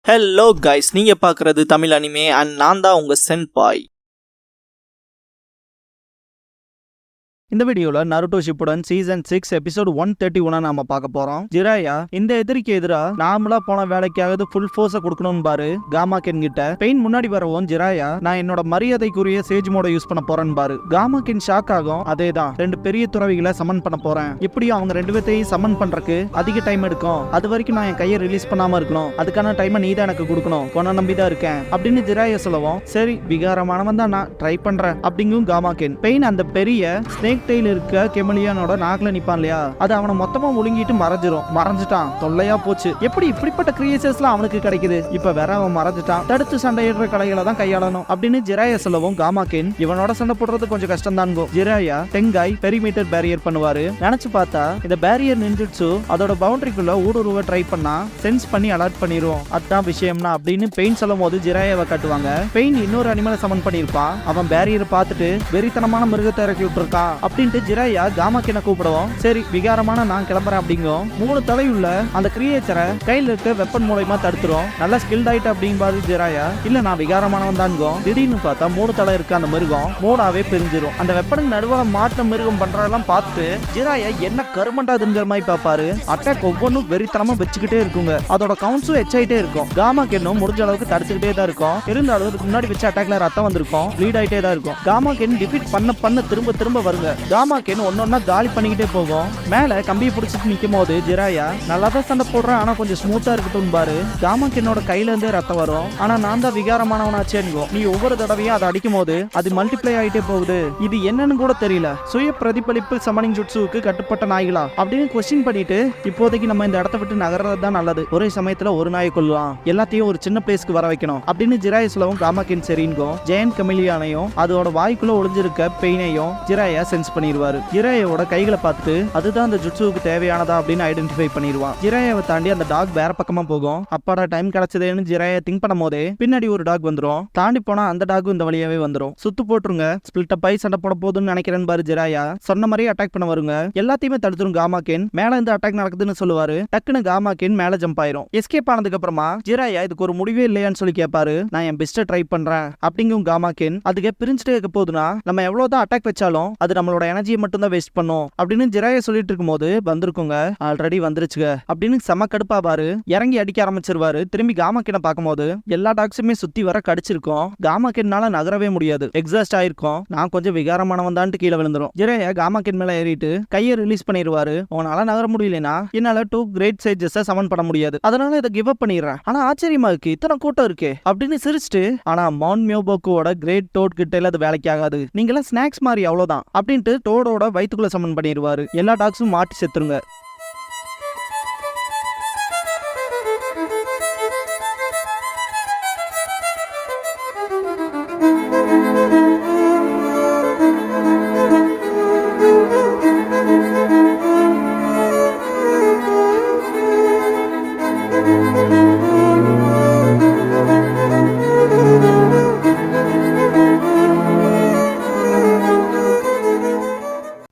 Hello guys, நீங்க பார்க்குறது Tamil anime and நான் தான் உங்க சென்பாய். இந்த வீடியோல நருட்டோ ஷிப்புடன் சீசன் 6 எபிசோட் 131 நாம பார்க்க போறோம். ஜிராயா இந்த எதிரிக்கு எதிரா நாமளா போன வேலைக்காவது ஃபுல் ஃபோர்ஸை கொடுக்கணும் பாரு காமாகென் கிட்ட. பெயின் முன்னாடி வரவும் ஜிராயா நான் என்னோட மரியாதைக்குரிய சேஜ் மோட யூஸ் பண்ண போறேன் பாரு. காமாகென் ஷாக் ஆகும். அதேதான், 2 பெரிய துறவிகளை சமன் பண்ண போறேன். இப்படியும் அவங்க 2 பேர்த்தையும் சமன் பண்றதுக்கு அதிக டைம் எடுக்கும். அது வரைக்கும் நான் என் கையை ரிலீஸ் பண்ணாம இருக்கணும். அதுக்கான டைமை நீ தான் எனக்கு கொடுக்கணும். கொன நம்பி தான் இருக்கேன் அப்படின்னு ஜிராயா சொல்லவும், சரி விகாரமானவன் தான், நான் ட்ரை பண்றேன் அப்படிங்கும் காமாகென். பெயின் அந்த பெரிய ஸ்னேக் டெயில் இருக்க கெமலியானோட நாக்குல நிப்பான் இல்லையா, அது அவனை மொத்தமா முழுங்கிட்டு மறைஞ்சிட்டான். தொல்லையா போச்சு. எப்படி இப்படிப்பட்ட கிரியேச்சர்ஸ்லாம் அவனுக்கு கிடைக்குது? இப்ப வேற அவன் மறைஞ்சிட்டான். தடுத்து சண்டையிடுற கலைகளை தான் கையாளணும் அப்படின்னு ஜிராயா சொல்லவும், காமாகென் இவனோட சண்டை போடுறது கொஞ்சம் கஷ்டம் தான். ஜிராயா டெங்காய் பெரிமீட்டர் பேரியர் பண்ணுவாரு. நினைச்சு பார்த்தா இந்த பேரியர் நின்றுச்சு அதோட பவுண்டரிக்குள்ள ஊடுருவ ட்ரை பண்ணா சென்ஸ் பண்ணி அலர்ட் பண்ணிரும். அதான் விஷயம்னா அப்படின்னு பெயின் சொல்லும் போது ஜிராயாவை காட்டுவாங்க. பெயின் இன்னொரு அனிமலை சமன் பண்ணிருப்பான். அவன் பேரியரை பார்த்துட்டு வெறித்தனமான மிருகத்தை இறக்கி விட்டுருக்கான் அப்படின்ட்டு ஜிராயா காமாகெனை கூப்பிடுவோம். சரி விகாரமான நான் கிளம்புறேன் அப்படிங்கும். 3 தலையுள்ள அந்த கிரியேச்சரை கையில இருக்க வெப்பன் மூலமா தடுத்துரும். நல்லா ஸ்கில்ட் ஆயிட்டு அப்படிங்காது ஜிராயா. இல்ல நான் விகாரமானவன் தான். திடீர்னு பார்த்தா 3 தலை இருக்க அந்த மிருகம் 3ஆவே பிரிஞ்சிரும். அந்த வெப்பனுக்கு நடுவால மாற்ற மிருகம் பண்றதெல்லாம் பார்த்து ஜிராயா என்ன கருமண்டாதுங்கிற மாதிரி பாப்பாரு. அட்டாக் ஒவ்வொன்றும் வெறித்தனமா வச்சுக்கிட்டே இருக்குங்க. அதோட கவுண்ட்ஸும் எச்சாயிட்டே இருக்கும். காமாகென்னும் முடிஞ்ச அளவுக்கு தடுத்துக்கிட்டே தான் இருக்கும். இருந்தாலும் அதுக்கு முன்னாடி வச்ச அட்டாக்ல ரத்தம் வந்திருக்கும். லீட் ஆயிட்டே தான் இருக்கும். காமாகென் டிஃபீட் பண்ண திரும்ப வருங்க. காமாகென் ஒன்னொன்னா காலி பண்ணிக்கிட்டே போகும். மேல கம்பியை பிடிச்சிட்டு நிக்கும் போது ஜிராயா நல்லா தான் சண்டை போடுறேன், ஆனா கொஞ்சம் ஸ்மூத்தா இருக்கட்டும் பாரு. காமாகென்னோட கையில இருந்தே ரத்தம் வரும். ஆனா நான் தான் விகாரமானவனாச்சேன்னும். நீ ஒவ்வொரு தடவையும் அதை அடிக்கும் போது அது மல்டிப்ளை ஆயிட்டே போகுது. இது என்னன்னு கூட தெரியல. சுய பிரதிபலிப்பு சமனிங் ஜுட்சுவுக்கு கட்டுப்பட்ட நாய்களா அப்படின்னு கொஸ்டின் பண்ணிட்டு, இப்போதைக்கு நம்ம இந்த இடத்த விட்டு நகர்றது தான் நல்லது. ஒரே சமயத்துல ஒரு நாயை கொள்ளலாம், எல்லாத்தையும் ஒரு சின்ன பிளேஸ்க்கு வர வைக்கணும் அப்படின்னு ஜிராயா சொல்லவும், காமாகென் சரிங்கும். ஜெயன் கெமிலியானையும் அதோட வாய்க்குள்ள ஒளிஞ்சிருக்க பெயினையும் ஜிராயா சென்ஸ் பண்ணிடுவாரு. ஜிராயாவோட கைகளை பார்த்துட்டு அதுதான் அந்த ஜுட்சுவுக்கு தேவையானதா அப்படின்னு ஐடென்டிஃபை பண்ணிடுவான். ஜிராயாவை தாண்டி அந்த டாக் வேற பக்கமா போகும். அப்பாடா டைம் கிடைச்சதேன்னு ஜிராயா திங்க் பண்ணும் போதே பின்னாடி ஒரு டாக் வந்துரும். தாண்டி போனா அந்த டாக்கும் இந்த வழியாவே வந்துரும். சுத்து போட்டுருங்க, ஸ்பிளிட் அப் ஆகி சண்டை போட போதுன்னு நினைக்கிறேன் பாரு. ஜிராயா சொன்ன மாதிரி அட்டாக் பண்ண வருங்க. எல்லாத்தையுமே தடுத்துரும் காமாகென். மேல இருந்து அட்டாக் நடக்குதுன்னு சொல்லுவாரு. டக்குன்னு காமாகென் மேல ஜம்ப் ஆயிரும். எஸ்கேப் ஆனதுக்கு அப்புறமா ஜிராயா இதுக்கு ஒரு முடிவே இல்லையான்னு சொல்லி கேட்பாரு. நான் என் பெஸ்ட்டை ட்ரை பண்றேன் அப்படிங்கும் காமாகென். அதுக்கு பிரிஞ்சுட்டே இருக்க போதுன்னா நம்ம எவ்வளவுதான் அட்டாக் வச்சாலும் அது நம்மளோட எனர்ஜியை மட்டும் தான் வேஸ்ட் பண்ணும் அப்படின்னு ஜிராயா சொல்லிட்டு இருக்கும் போது வந்திருக்குங்க. ஆல்ரெடி வந்துருச்சுங்க அப்படின்னு செம கடுப்பாவாரு. இறங்கி அடிக்க ஆரம்பிச்சிருவாரு. திரும்பி காமாகெனை பார்க்கும்போது எல்லா டாக்ஸுமே சுத்தி வர கடிச்சிருக்கும். காமாகென்னால நகரவே முடியாது. எக்ஸாஸ்ட் ஆயிருக்கும். நான் கொஞ்சம் விகாரமானவன் தான் கீழே விழுந்துரும். ஜிராயா காமாகென் மேல ஏறிட்டு கையை ரிலீஸ் பண்ணிடுவாரு. உன்னால நகர முடியலனா என்னால 2 கிரேட் சேஜஸ் சமன் பண்ண முடியாது, அதனால இதை கிவ் அப் பண்ணிடுறேன். ஆனா ஆச்சரியமா இருக்கு, இத்தனை கூட்டம் இருக்கே அப்படின்னு சிரிச்சுட்டு, ஆனா மவுண்ட் மியோபோக்குவோட கிரேட் டோட் கிட்ட அது வேலைக்கு ஆகாது, நீங்களாம் ஸ்நாக்ஸ் மாதிரி அவ்வளவுதான் அப்படின்ட்டு டோடோட வயிற்றுக்குள்ள சமன் பண்ணிடுவாரு. எல்லா டாக்ஸும் மாட்டி செத்துருங்க.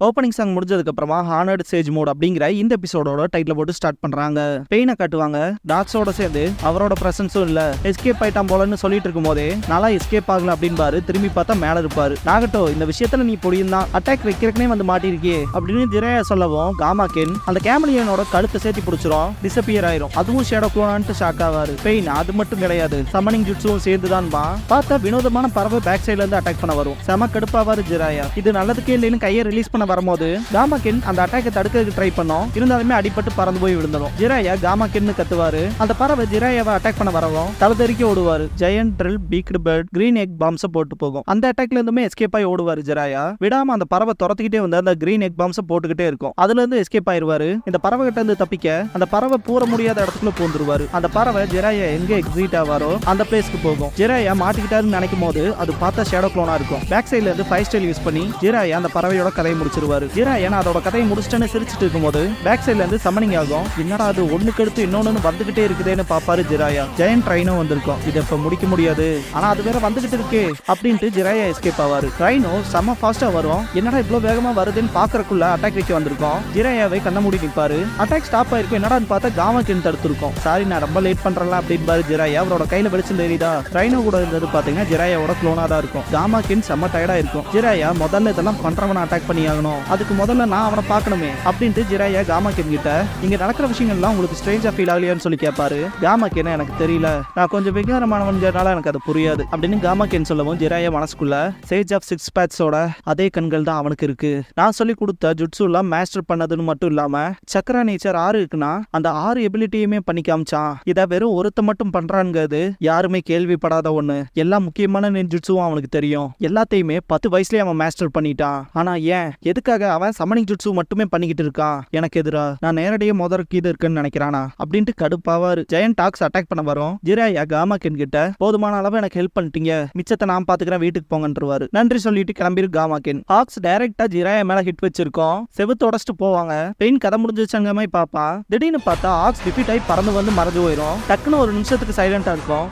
ஓப்பனிங் சாங் முடிஞ்சதுக்கு அப்புறமா ஹானர்ட் சேஜ் மோட் அப்படிங்கிற இந்த எபிசோடோட டைட்டில் போட்டு ஸ்டார்ட் பண்றாங்க. பெயினை காட்டுவாங்க. டாக்ஸோட சேர்ந்து அவரோட பிரசன்ஸும் இல்ல. எஸ்கேப் ஆயிட்டான் போலன்னு சொல்லிட்டு இருக்கும் போதே நல்லா எஸ்கேப் ஆகல அப்படின்பாரு. திரும்பி பார்த்தா மேல இருப்பாரு. நாகட்டோ இந்த விஷயத்துல நீ பொடியும் தான், அட்டாக் வைக்கிறக்கனே வந்து மாட்டிருக்கே அப்படின்னு ஜிராயா சொல்லவும், காமாகென் அந்த கேமலியனோட கழுத்தை சேர்த்து பிடிச்சிரும். டிசப்பியர் ஆயிரும். அதுவும் ஷேடோ குளோனான்ட்டு ஷாக் ஆவாரு. பெயின் அது மட்டும் கிடையாது, சமனிங் ஜுட்ஸும் சேர்ந்துதான் பார்த்தா வினோதமான பறவை பேக் சைட்ல இருந்து அட்டாக் பண்ண வரும். செம கடுப்பாவாரு ஜிராயா. இது நல்லதுக்கே இல்லைன்னு கையை ரிலீஸ் பண்ண வரும்போது காமாகென் அந்த அட்டாக்கை தடுக்கிறதுக்கு ட்ரை பண்ணோம். இருந்தாலுமே அடிபட்டு பறந்து போய் விழுந்துடும். ஜிராயா காமாகென்னு கத்துவாரு. அந்த பறவை ஜிராயாவை அட்டாக் பண்ண வரவும் தலதெறிக்க ஓடுவாரு. Giant drill beaked bird green egg பாம்ஸை போட்டு போகும். அந்த அட்டாக்ல இருந்துமே எஸ்கேப் ஆகி ஓடுவாரு ஜிராயா. விடாம அந்த பறவை துரத்துக்கிட்டே வந்து அந்த கிரீன் எக் பாம்ஸை போட்டுக்கிட்டே இருக்கும். அதுல இருந்து எஸ்கேப் ஆயிருவாரு. இந்த பறவை கிட்ட இருந்து தப்பிக்க அந்த பறவை பூர முடியாத இடத்துக்குள்ள பூந்துருவாரு. அந்த பறவை ஜிராயா எங்க எக்ஸிட் ஆவாரோ அந்த பிளேஸ்க்கு போகும். ஜிராயா மாட்டிக்கிட்டாருன்னு நினைக்கும் போது அது பார்த்தா ஷேடோ குளோனா இருக்கும். பேக் சைட்ல இருந்து 5 ஸ்டைல் யூஸ் பண்ணி ஜிராயா அந்த பறவையோட கதையை முடிச்சிருவாரு. முடிச்சிருவாரு. ஜிராயா நான் அதோட கதையை முடிச்சிட்டேன்னு சிரிச்சிட்டு இருக்கும்போது பேக் சைட்ல இருந்து சம்மனிங் ஆகும். என்னடா அது ஒண்ணுக்கு அடுத்து இன்னொன்னு வந்துகிட்டே இருக்குதேன்னு பாப்பாரு ஜிராயா. ஜெயண்ட் ரைனோ வந்திருக்கும். இதை இப்ப முடிக்க முடியாது, ஆனா அது வேற வந்துகிட்டு இருக்கே அப்படின்ட்டு ஜிராயா எஸ்கேப் ஆவாரு. ரைனோ செம்ம ஃபாஸ்டா வரும். என்னடா இவ்வளவு வேகமா வருதுன்னு பாக்குறக்குள்ள அட்டாக் வைக்க வந்திருக்கோம். ஜிராயாவை கண்ண மூடி நிப்பாரு. அட்டாக் ஸ்டாப் ஆயிருக்கும். என்னடான்னு பார்த்தா காமாக்கின் தடுத்துருக்கோம். சாரி நான் ரொம்ப லேட் பண்றேன் அப்படின்னு ஜிராயா. அவரோட கையில வெளிச்சம் தெரியுதா? ரைனோ கூட இருந்தது பாத்தீங்கன்னா ஜிராயாவோட க்ளோனா தான் இருக்கும். காமாக்கின் செம்ம டயர்டா இருக்கும். ஜிராயா முதல்ல இதெல்லாம் பண்றவனை அட்டாக் பண்ணி ஆகணும், அதுக்கு முதல்ல நான் அவனை பார்க்கணுமே அப்படின்ட்டு ஜிராயா காமாக்கின் கிட்ட இங்க நடக்கிற விஷயங்கள்லாம் உங்களுக்கு ஸ்ட்ரேஞ்சா ஃபீல் ஆகலையான்னு சொல்லி கேட்பாரு. காமாக்கின் எனக்கு தெரியல, நான் கொஞ்சம் விகாரமானவனால எனக்கு அது புரியாது அப்படின்னு காமாக்கின் சொல்லவும் ஜிராயா மனசுக்குள்ள சேஜ் ஆஃப் சிக்ஸ் பேட்ஸோட அதே கண்கள் தான் அவனுக்கு இருக்கு. நான் சொல்லி கொடுத்த ஜுட்சுலாம் மாஸ்டர் பண்ணதுன்னு மட்டும் இல்லாம சக்கரா நேச்சர் 6 இருக்குன்னா அந்த 6 எபிலிட்டியுமே பண்ணி காமிச்சான். இதை வெறும் ஒருத்த மட்டும் பண்றான்ங்கிறது யாருமே கேள்விப்படாத ஒண்ணு. எல்லா முக்கியமான நெஞ்சுட்சுவும் அவனுக்கு தெரியும். எல்லாத்தையுமே 10 வயசுலயே அவன் மாஸ்டர் பண்ணிட்டான். ஆனா ஏன் எதுக்காக அவன் சமனிங் ஜுட்சு மட்டுமே பண்ணிக்கிட்டு இருக்கான்? எனக்கு எதிரா நான் நேரடியாக முதற்கு இது இருக்குன்னு நினைக்கிறானா அப்படின்ட்டு கடுப்பாவாரு. ஜெயண்ட் டாக்ஸ் அட்டாக் பண்ண வரும். ஜிராயா காமாக்கின் கிட்ட போதுமான அளவு எனக்கு ஹெல்ப் பண்ணிட்டீங்க, மிச்சத்தை நான் பாத்துக்கிறேன், வீட்டுக்கு போங்கன்றவாரு. நன்றி சொல்லிட்டு கிளம்பிரு காமாக்கின். ஹாக்ஸ் டைரக்டா ஜிராயா மேல ஹிட் வச்சிருக்கோம். செவுத்து உடச்சிட்டு போவாங்க. பெயின் கதை முடிஞ்சிருச்சாங்க மாதிரி பாப்பா. திடீர்னு பார்த்தா ஹாக்ஸ் டிஃபீட் ஆகி பறந்து வந்து மறைஞ்சு போயிடும். டக்குன்னு ஒரு நிமிஷத்துக்கு சைலண்டா இருக்கும்.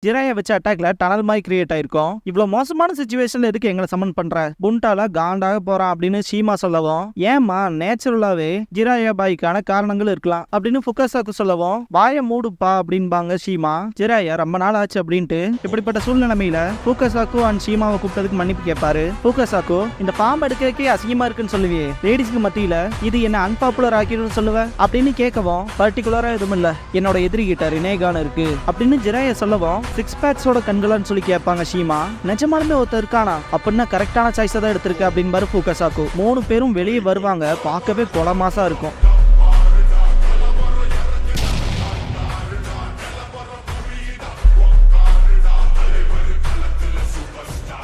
ஜிராயா வச்ச அட்டாக்ல டனல் மாதிரி கிரியேட் ஆயிருக்கும். இவ்வளவு மோசமான சிச்சுவேஷன்ல எதுக்கு எங்களை சமன் பண்ற? புண்டால காண்டாக போறான் அப்படின்னு ஷீமா சொல்லவும், ஏமா நேச்சுரலாவே ஜிராயா பாய்க்கான காரணங்கள் இருக்கலாம் அப்படின்னு ஃபுகாசாக்கு சொல்லவும், வாய மூடுப்பா அப்படின்பாங்க ஷீமா. ஜிராயா ரொம்ப நாள் ஆச்சு அப்படின்ட்டு இப்படிப்பட்ட சூழ்நிலைமையில ஃபுகாசாக்கு அண்ட் ஷீமாவை கூப்பிட்டதுக்கு மன்னிப்பு கேட்பாரு. ஃபுகாசாக்கு இந்த பாம்பு எடுக்கிறதுக்கே அசிங்கமா இருக்குன்னு சொல்லுவே, லேடிஸ்க்கு மத்தியில இது என்ன அன்பாப்புலர் ஆக்கிடுன்னு சொல்லுவ அப்படின்னு கேட்கவும், பர்டிகுலரா எதுவும் இல்ல, என்னோட எதிரி கிட்ட ரினேகான் இருக்கு அப்படின்னு ஜிராயா சொல்லவும், 6 பேட்ஸோட கண்களான்னு சொல்லி கேட்பாங்க ஷீமா. நிஜமாலுமே ஒருத்தர் இருக்கானா அப்படின்னா கரெக்டான சாய்ஸை தான் எடுத்திருக்கு அப்படின்னு ஃபுகாசாக்கு. 3 பேரும் வெளியே வருவாங்க. பார்க்கவே கொலை மாசா இருக்கும்.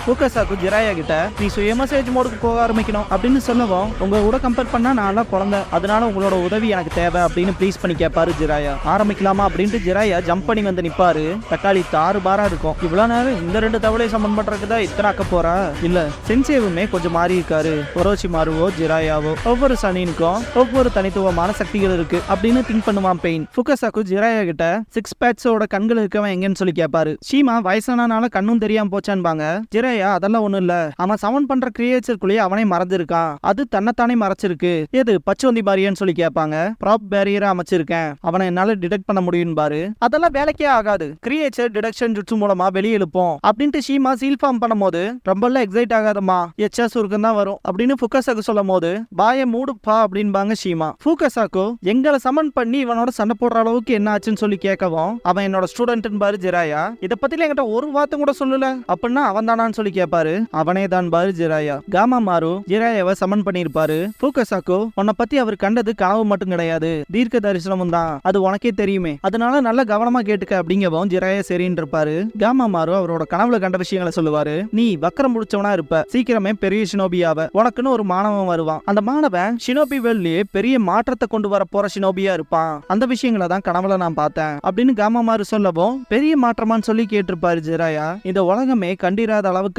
ஃபுகாசாக்கு ஜிராயா கிட்ட நீ சுயமா சேஜ் மோடுக்கு போக ஆரம்பிக்கணும் அப்படின்னு சொல்லவும், உங்க கூட கம்பேர் பண்ணா நான் குழந்தை, அதனால உங்களோட உதவி எனக்கு தேவை அப்படின்னு ப்ளீஸ் பண்ணி கேட்பாரு ஜிராயா. ஆரம்பிக்கலாமா அப்படின்ட்டு ஜிராயா ஜம்ப் பண்ணி வந்து நிப்பாரு. தக்காளி தாறு பாரா இருக்கும். இவ்வளவு நேரம் இந்த 2 தவளையை சமன் பண்றதுக்குதான் இத்தனை அக்க போறா? இல்ல சென்சேவுமே கொஞ்சம் மாறி இருக்காரு. ஒரோச்சி மாறுவோ ஜிராயாவோ ஒவ்வொரு சனினுக்கும் ஒவ்வொரு தனித்துவமான சக்திகள் இருக்கு அப்படின்னு திங்க் பண்ணுவான் பெயின். ஃபுகாசாக்கு ஜிராயா கிட்ட 6 பேட்ஸோட கண்கள் இருக்கவன் எங்கன்னு சொல்லி கேட்பாரு. ஷீமா வயசானால கண்ணும் தெரியாம போச்சான்பாங்க. ஜிராயா அதெல்லாம் ஒண்ணும் இல்ல, அவன் சமன் பண்ற கிரியேச்சருக்குள்ளேயே அவனே மறைஞ்சிருக்கான், அது தன்னைத்தானே மறைச்சிருக்கு. எது பச்சோந்தி பாரியன்னு சொல்லி கேட்பாங்க. ப்ராப் பேரியரா அமைச்சிருக்கேன், அவனை என்னால டிடெக்ட் பண்ண முடியும் பாரு. அதெல்லாம் வேலைக்கே ஆகாது, கிரியேச்சர் டிடெக்ஷன் ஜுட்சு மூலமா வெளியே எழுப்போம் அப்படின்ட்டு ஷீமா சீல் ஃபார்ம் பண்ணும் போது ரொம்ப எக்ஸைட் ஆகாதமா, எச்சா சுருக்கம் தான் வரும் அப்படின்னு ஃபுகாசாக்கு சொல்லும் போது, பாய மூடுப்பா அப்படின்பாங்க ஷீமா. ஃபுகாசாக்கு எங்களை சமன் பண்ணி இவனோட சண்டை போடுற அளவுக்கு என்ன ஆச்சுன்னு சொல்லி கேட்கவும், அவன் என்னோட ஸ்டூடெண்ட் பாரு ஜிராயா, இதை பத்தில என்கிட்ட ஒரு வார்த்தை கூட சொல்லல அப்படின்னா அவன் தானான்னு சொல்லி கேட்பாரு. அவனே தான் பாரு ஜிராயா. காமா மாரு ஜிராயாவை சமன் பண்ணிருப்பாரு. ஃபுகாசாக்கு உன்னை பத்தி அவர் கண்டது கனவு மட்டும் கிடையாது, தீர்க்க தரிசனமும் தான், அது உனக்கே தெரியுமே, அதனால நல்ல கவனமா கேட்டுக்க அப்படிங்கவும் ஜிராயா சரின்னு இருப்பாரு. காமா மாரு அவரோட கனவுல கண்ட விஷயங்களை சொல்லுவாரு. நீ வக்கரம் முடிச்சவனா இருப்ப, சீக்கிரமே பெரிய ஷினோபியாவ, உனக்குன்னு ஒரு மாணவன் வருவான், அந்த மாணவன் ஷினோபி வேல்லியே பெரிய மாற்றத்தை கொண்டு வர போற ஷினோபியா இருப்பான், அந்த விஷயங்களை தான் கனவுல நான் பார்த்தேன் அப்படின்னு காமா மாரு சொல்லவும், பெரிய மாற்றமான்னு சொல்லி கேட்டிருப்பாரு ஜிராயா. இந்த உலகமே கண்டிராத அளவுக்கான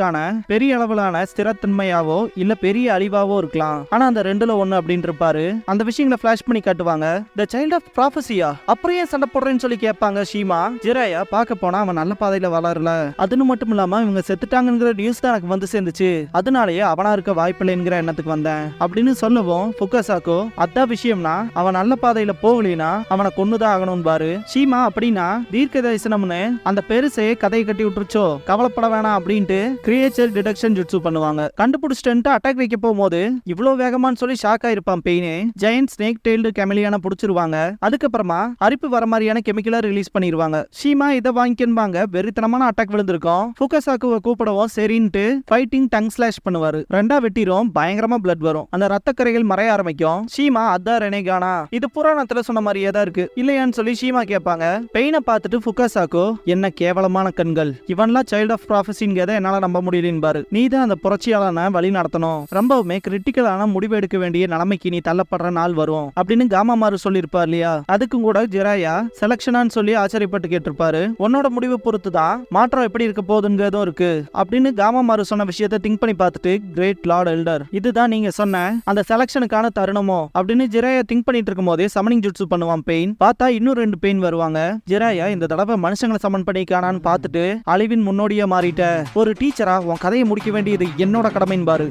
பெரிய அளவிலான ஸ்திரத்தன்மையாவோ இல்ல பெரிய அழிவாவோ இருக்கலாம், ஆனா அந்த 2ல 1 அப்படின்னு இருப்பாரு. அந்த விஷயங்களை பிளாஷ் பண்ணி காட்டுவாங்க. த சைல்ட் ஆஃப் ப்ராஃபஸியா, அப்புறம் ஏன் சண்டை போடுறேன்னு சொல்லி கேட்பாங்க ஷீமா. ஜிராயா பார்க்க போனா அவன் நல்ல பாதையில வளரல, அதுன்னு மட்டும் இல்லாம இவங்க செத்துட்டாங்கிற நியூஸ் தான் எனக்கு வந்து சேர்ந்துச்சு, அதனாலயே அவனா இருக்க வாய்ப்பில்லைங்கிற எண்ணத்துக்கு வந்தேன் அப்படின்னு சொல்லவும், ஃபுகாசாக்கு அதான் விஷயம்னா அவன் நல்ல பாதையில போகலினா அவனை கொன்னுதான் ஆகணும் பாரு. ஷீமா அப்படின்னா தீர்க்க தரிசனம்னு அந்த பெருசையே கதையை கட்டி விட்டுருச்சோ, கவலைப்பட வேணாம் அப்படின்ட்டு கிரியேச்சர் டிடெக்ஷன் ஜுட்சு பண்ணுவாங்க. கண்டுபிடிச்சிட்டு அட்டாக் வைக்க போகும்போது இவ்வளவு வேகமான்னு சொல்லி ஷாக் ஆயிருப்பான் பெயினே. ஜெயண்ட் ஸ்னேக் டெயில்டு கெமிலியான புடிச்சிருவாங்க. அதுக்கப்புறமா அரிப்பு வர மாதிரியான கெமிக்கலா ரிலீஸ் பண்ணிடுவாங்க. ஷீமா இதை வாங்கிக்கன்பாங்க. வெறித்தனமான அட்டாக் விழுந்திருக்கும். ஃபுகாசாக்குவை கூப்பிடவும் சரின்ட்டு ஃபைட்டிங் டங் ஸ்லாஷ் பண்ணுவாரு. 2 வெட்டிரும், பயங்கரமா பிளட் வரும், அந்த ரத்த கரைகள் மறைய ஆரம்பிக்கும். ஷீமா அதான் ரெனேகானா, இது புராணத்துல சொன்ன மாதிரியே தான் இருக்கு இல்லையான்னு சொல்லி ஷீமா கேட்பாங்க. பெயினை பார்த்துட்டு ஃபுகாசாக்கு என்ன கேவலமான கண்கள், இவன்லாம் சைல்ட் ஆஃப் ப்ராஃபஸிங்கிறத என்னால நம்ப முடியலன்னு நீ தான் அந்த புரட்சியாளனை வழி நடத்தணும், ரொம்பவுமே கிரிட்டிக்கலான முடிவு எடுக்க வேண்டிய நிலைமைக்கு நீ தள்ளப்படுற நாள் வரும் அப்படின்னு காமாமாரு சொல்லியிருப்பார் இல்லையா. அதுக்கும் கூட ஜிராயா செலக்ஷனான்னு சொல்லி ஆச்சரியப்பட்டு கேட்டிருப்பாரு. உன்னோட முடிவை பொறுத்து தான் மாற்றம் எப்படி இருக்க போகுதுங்கிறதும் இருக்கு அப்படின்னு காமாமாரு சொன்ன விஷயத்தை திங்க் பண்ணி பார்த்துட்டு, கிரேட் லார்ட் எல்டர், இதுதான் நீங்க சொன்ன அந்த செலக்ஷனுக்கான தருணமோ அப்படின்னு ஜிராயா திங்க் பண்ணிட்டு இருக்கும் போதே சமனிங் ஜுட்சு பண்ணுவான் பெயின். பார்த்தா இன்னும் 2 பெயின் வருவாங்க. ஜிராயா இந்த தடவை மனுஷங்களை சமன் பண்ணிக்கானான்னு பார்த்துட்டு, அழிவின் முன்னோடியா மாறிட்ட ஒரு டீச்சரா உன் கதையை முடிக்க வேண்டியது என்னோட கடமைன்னு பாரு.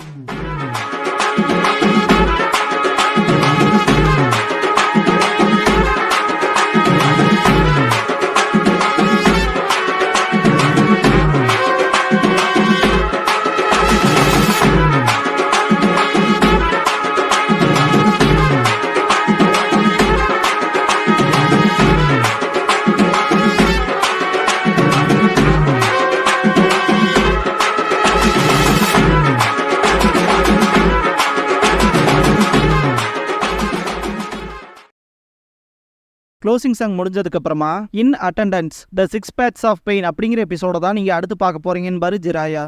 க்ளோசிங் சாங் முடிஞ்சதுக்கு அப்புறமா in attendance the 6 paths of Pain அப்படிங்கிற எபிசோட தான் நீங்க அடுத்து பார்க்க போறீங்கன்னு பாரு ஜிராயா.